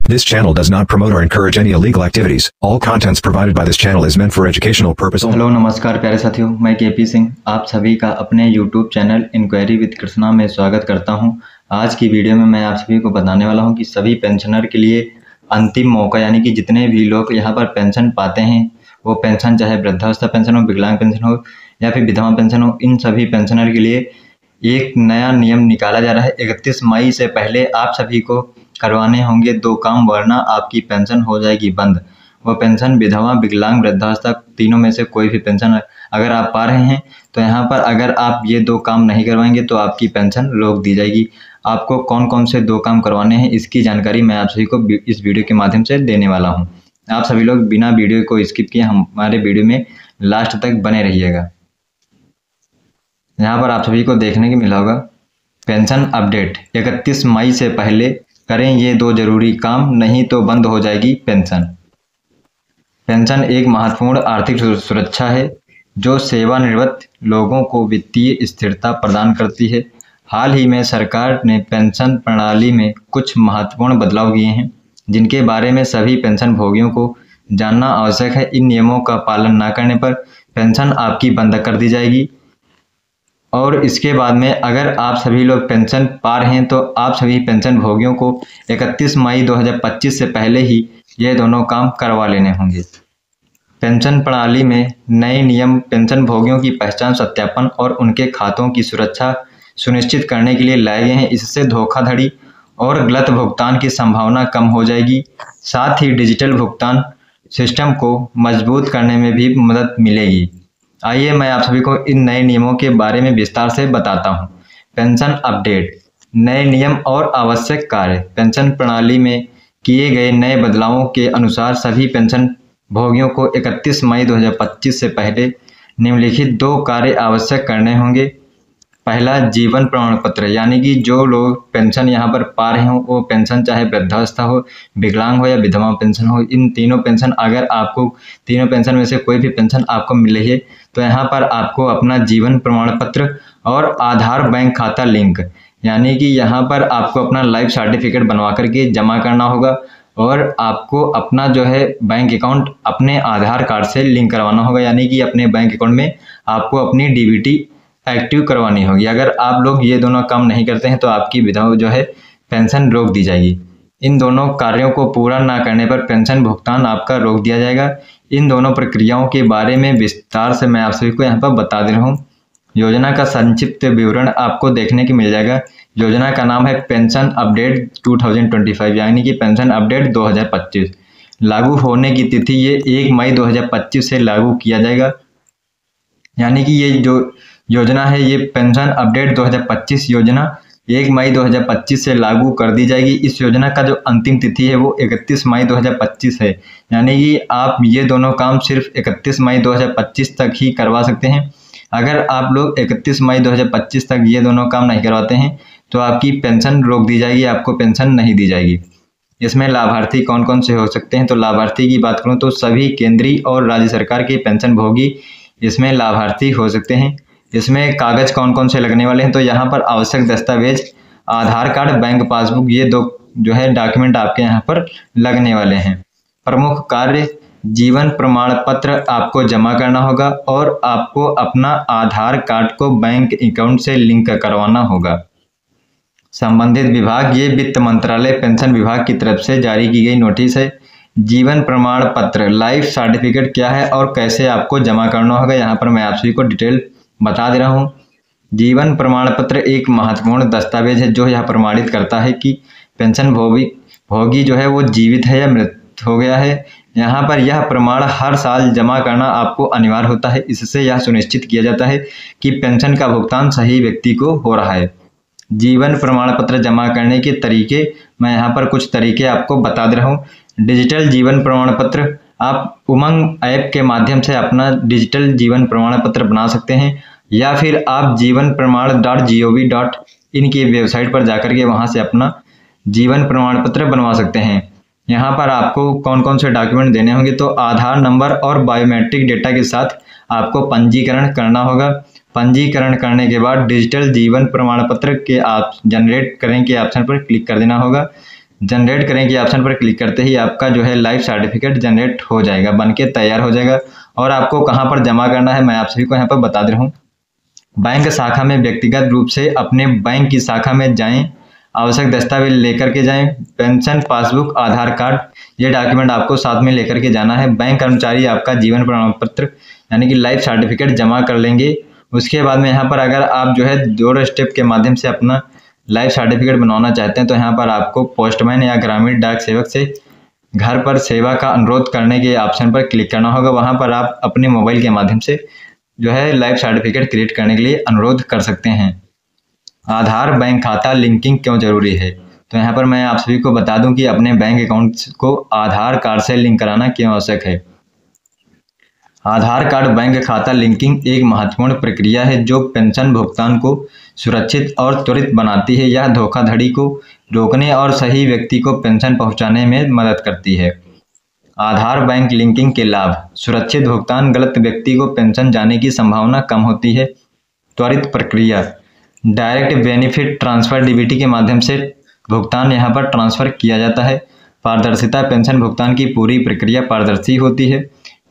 This channel does not promote or encourage any illegal activities. All contents provided by this channel is meant for educational purpose only. Hello नमस्कार प्यारे साथियों, मैं KP Singh आप सभी का अपने YouTube channel inquiry with Krishna में स्वागत करता हूं। आज की वीडियो में मैं आप सभी को बताने वाला हूं कि सभी पेंशनर के लिए अंतिम मौका, यानी कि जितने भी लोग यहां पर पेंशन पाते हैं, वो पेंशन चाहे वृद्धावस्था पेंशन हो, विकलांग पेंशन हो या फिर विधवा पेंशन हो, इन सभी पेंशनर के लिए एक नया नियम निकाला जा रहा है। 31 मई से पहले आप सभी को करवाने होंगे 2 काम, वरना आपकी पेंशन हो जाएगी बंद। वो पेंशन विधवा, विकलांग, वृद्धावस्था तीनों में से कोई भी पेंशन अगर आप पा रहे हैं तो यहाँ पर अगर आप ये 2 काम नहीं करवाएंगे तो आपकी पेंशन रोक दी जाएगी। आपको कौन कौन से 2 काम करवाने हैं इसकी जानकारी मैं आप सभी को इस वीडियो के माध्यम से देने वाला हूँ। आप सभी लोग बिना वीडियो को स्किप किए हमारे वीडियो में लास्ट तक बने रहिएगा। यहाँ पर आप सभी को देखने को मिला होगा पेंशन अपडेट। 31 मई से पहले करें ये 2 जरूरी काम, नहीं तो बंद हो जाएगी पेंशन। पेंशन एक महत्वपूर्ण आर्थिक सुरक्षा है जो सेवानिवृत्त लोगों को वित्तीय स्थिरता प्रदान करती है। हाल ही में सरकार ने पेंशन प्रणाली में कुछ महत्वपूर्ण बदलाव किए हैं जिनके बारे में सभी पेंशन भोगियों को जानना आवश्यक है। इन नियमों का पालन न करने पर पेंशन आपकी बंद कर दी जाएगी और इसके बाद में अगर आप सभी लोग पेंशन पा रहे हैं तो आप सभी पेंशन भोगियों को 31 मई 2025 से पहले ही ये दोनों काम करवा लेने होंगे। पेंशन प्रणाली में नए नियम पेंशन भोगियों की पहचान सत्यापन और उनके खातों की सुरक्षा सुनिश्चित करने के लिए लाए गए हैं। इससे धोखाधड़ी और गलत भुगतान की संभावना कम हो जाएगी। साथ ही डिजिटल भुगतान सिस्टम को मजबूत करने में भी मदद मिलेगी। आइए मैं आप सभी को इन नए नियमों के बारे में विस्तार से बताता हूं। पेंशन अपडेट, नए नियम और आवश्यक कार्य। पेंशन प्रणाली में किए गए नए बदलावों के अनुसार सभी पेंशन भोगियों को 31 मई 2025 से पहले निम्नलिखित 2 कार्य आवश्यक करने होंगे। पहला, जीवन प्रमाण पत्र, यानी कि जो लोग पेंशन यहाँ पर पा रहे हो, वो पेंशन चाहे वृद्धावस्था हो, विकलांग हो या विधवा पेंशन हो, इन तीनों पेंशन अगर आपको तीनों पेंशन में से कोई भी पेंशन आपको मिल रही है तो यहाँ पर आपको अपना जीवन प्रमाण पत्र और आधार बैंक खाता लिंक, यानी कि यहाँ पर आपको अपना लाइफ सर्टिफिकेट बनवा करके जमा करना होगा और आपको अपना जो है बैंक अकाउंट अपने आधार कार्ड से लिंक करवाना होगा, यानी कि अपने बैंक अकाउंट में आपको अपनी डीबीटी एक्टिव करवानी होगी। अगर आप लोग ये दोनों काम नहीं करते हैं तो आपकी विधवा जो है पेंशन रोक दी जाएगी। इन दोनों कार्यों को पूरा ना करने पर पेंशन भुगतान आपका रोक दिया जाएगा। इन दोनों प्रक्रियाओं के बारे में विस्तार से मैं आप सभी को यहाँ पर बता दे रहा हूँ। योजना का संक्षिप्त विवरण आपको देखने को मिल जाएगा। योजना का नाम है पेंशन अपडेट 2025, यानी कि पेंशन अपडेट 2025। लागू होने की तिथि ये 1 मई 2025 से लागू किया जाएगा, यानी कि ये जो योजना है ये पेंशन अपडेट 2025 योजना 1 मई 2025 से लागू कर दी जाएगी। इस योजना का जो अंतिम तिथि है वो 31 मई 2025 है, यानी कि आप ये दोनों काम सिर्फ 31 मई 2025 तक ही करवा सकते हैं। अगर आप लोग 31 मई 2025 तक ये दोनों काम नहीं करवाते हैं तो आपकी पेंशन रोक दी जाएगी, आपको पेंशन नहीं दी जाएगी। इसमें लाभार्थी कौन कौन से हो सकते हैं, तो लाभार्थी की बात करूँ तो सभी केंद्रीय और राज्य सरकार के पेंशन भोगी इसमें लाभार्थी हो सकते हैं। इसमें कागज कौन कौन से लगने वाले हैं, तो यहाँ पर आवश्यक दस्तावेज आधार कार्ड, बैंक पासबुक, ये 2 जो है डॉक्यूमेंट आपके यहाँ पर लगने वाले हैं। प्रमुख कार्य, जीवन प्रमाण पत्र आपको जमा करना होगा और आपको अपना आधार कार्ड को बैंक अकाउंट से लिंक करवाना होगा। संबंधित विभाग, ये वित्त मंत्रालय पेंशन विभाग की तरफ से जारी की गई नोटिस है। जीवन प्रमाण पत्र लाइफ सर्टिफिकेट क्या है और कैसे आपको जमा करना होगा, यहाँ पर मैं आप सभी को डिटेल बता दे रहा हूँ। जीवन प्रमाण पत्र एक महत्वपूर्ण दस्तावेज है जो यह प्रमाणित करता है कि पेंशन भोगी जो है वो जीवित है या मृत हो गया है। यहाँ पर यह प्रमाण हर साल जमा करना आपको अनिवार्य होता है। इससे यह सुनिश्चित किया जाता है कि पेंशन का भुगतान सही व्यक्ति को हो रहा है। जीवन प्रमाण पत्र जमा करने के तरीके, मैं यहाँ पर कुछ तरीके आपको बता दे रहा हूँ। डिजिटल जीवन प्रमाण पत्र, आप उमंग ऐप के माध्यम से अपना डिजिटल जीवन प्रमाण पत्र बना सकते हैं या फिर आप जीवन प्रमाण.gov.in की वेबसाइट पर जाकर के वहां से अपना जीवन प्रमाण पत्र बनवा सकते हैं। यहाँ पर आपको कौन कौन से डॉक्यूमेंट देने होंगे, तो आधार नंबर और बायोमेट्रिक डेटा के साथ आपको पंजीकरण करना होगा। पंजीकरण करने के बाद डिजिटल जीवन प्रमाण पत्र के आप जनरेट करें के ऑप्शन पर क्लिक कर देना होगा। जनरेट करें के ऑप्शन पर क्लिक करते ही आपका जो है लाइफ सर्टिफिकेट जनरेट हो जाएगा, बन के तैयार हो जाएगा। और आपको कहाँ पर जमा करना है मैं आप सभी को यहाँ पर बता दे रहा हूँ। बैंक शाखा में व्यक्तिगत रूप से अपने बैंक की शाखा में जाएं, आवश्यक दस्तावेज लेकर के जाएं, पेंशन पासबुक, आधार कार्ड, ये डॉक्यूमेंट आपको साथ में लेकर के जाना है। बैंक कर्मचारी आपका जीवन प्रमाण पत्र यानी कि लाइफ सर्टिफिकेट जमा कर लेंगे। उसके बाद में यहाँ पर अगर आप जो है 2 स्टेप के माध्यम से अपना लाइफ सर्टिफिकेट बनवाना चाहते हैं तो यहाँ पर आपको पोस्टमैन या ग्रामीण डाक सेवक से घर पर सेवा का अनुरोध करने के ऑप्शन पर क्लिक करना होगा। वहाँ पर आप अपने मोबाइल के माध्यम से जो है लाइफ सर्टिफिकेट क्रिएट करने के लिए अनुरोध कर सकते हैं। आधार बैंक खाता लिंकिंग क्यों जरूरी है, तो यहाँ पर मैं आप सभी को बता दूं कि अपने बैंक अकाउंट को आधार कार्ड से लिंक कराना क्यों आवश्यक है। आधार कार्ड बैंक खाता लिंकिंग एक महत्वपूर्ण प्रक्रिया है जो पेंशन भुगतान को सुरक्षित और त्वरित बनाती है। यह धोखाधड़ी को रोकने और सही व्यक्ति को पेंशन पहुंचाने में मदद करती है। आधार बैंक लिंकिंग के लाभ: सुरक्षित भुगतान, गलत व्यक्ति को पेंशन जाने की संभावना कम होती है। त्वरित प्रक्रिया, डायरेक्ट बेनिफिट ट्रांसफर डीबीटी के माध्यम से भुगतान यहाँ पर ट्रांसफर किया जाता है। पारदर्शिता, पेंशन भुगतान की पूरी प्रक्रिया पारदर्शी होती है।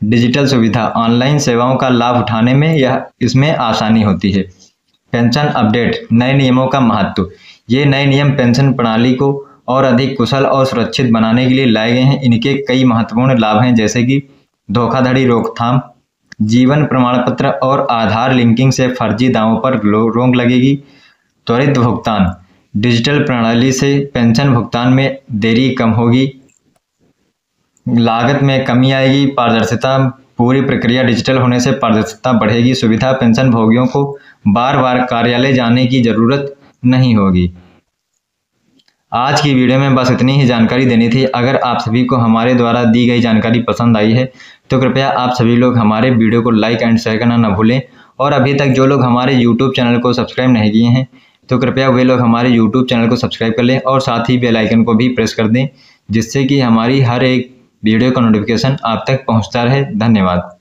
डिजिटल सुविधा, ऑनलाइन सेवाओं का लाभ उठाने में इसमें आसानी होती है। पेंशन अपडेट, नए नियमों का महत्व, ये नए नियम पेंशन प्रणाली को और अधिक कुशल और सुरक्षित बनाने के लिए लाए गए हैं। इनके कई महत्वपूर्ण लाभ हैं जैसे कि धोखाधड़ी रोकथाम, जीवन प्रमाण पत्र और आधार लिंकिंग से फर्जी दावों पर रोक लगेगी। त्वरित भुगतान, डिजिटल प्रणाली से पेंशन भुगतान में देरी कम होगी, लागत में कमी आएगी। पारदर्शिता, पूरी प्रक्रिया डिजिटल होने से पारदर्शिता बढ़ेगी। सुविधा, पेंशन भोगियों को बार बार कार्यालय जाने की जरूरत नहीं होगी। आज की वीडियो में बस इतनी ही जानकारी देनी थी। अगर आप सभी को हमारे द्वारा दी गई जानकारी पसंद आई है तो कृपया आप सभी लोग हमारे वीडियो को लाइक एंड शेयर करना न भूलें। और अभी तक जो लोग हमारे YouTube चैनल को सब्सक्राइब नहीं किए हैं तो कृपया वे लोग हमारे YouTube चैनल को सब्सक्राइब कर लें और साथ ही बेल आइकन को भी प्रेस कर दें, जिससे कि हमारी हर एक वीडियो का नोटिफिकेशन आप तक पहुंचता रहे। धन्यवाद।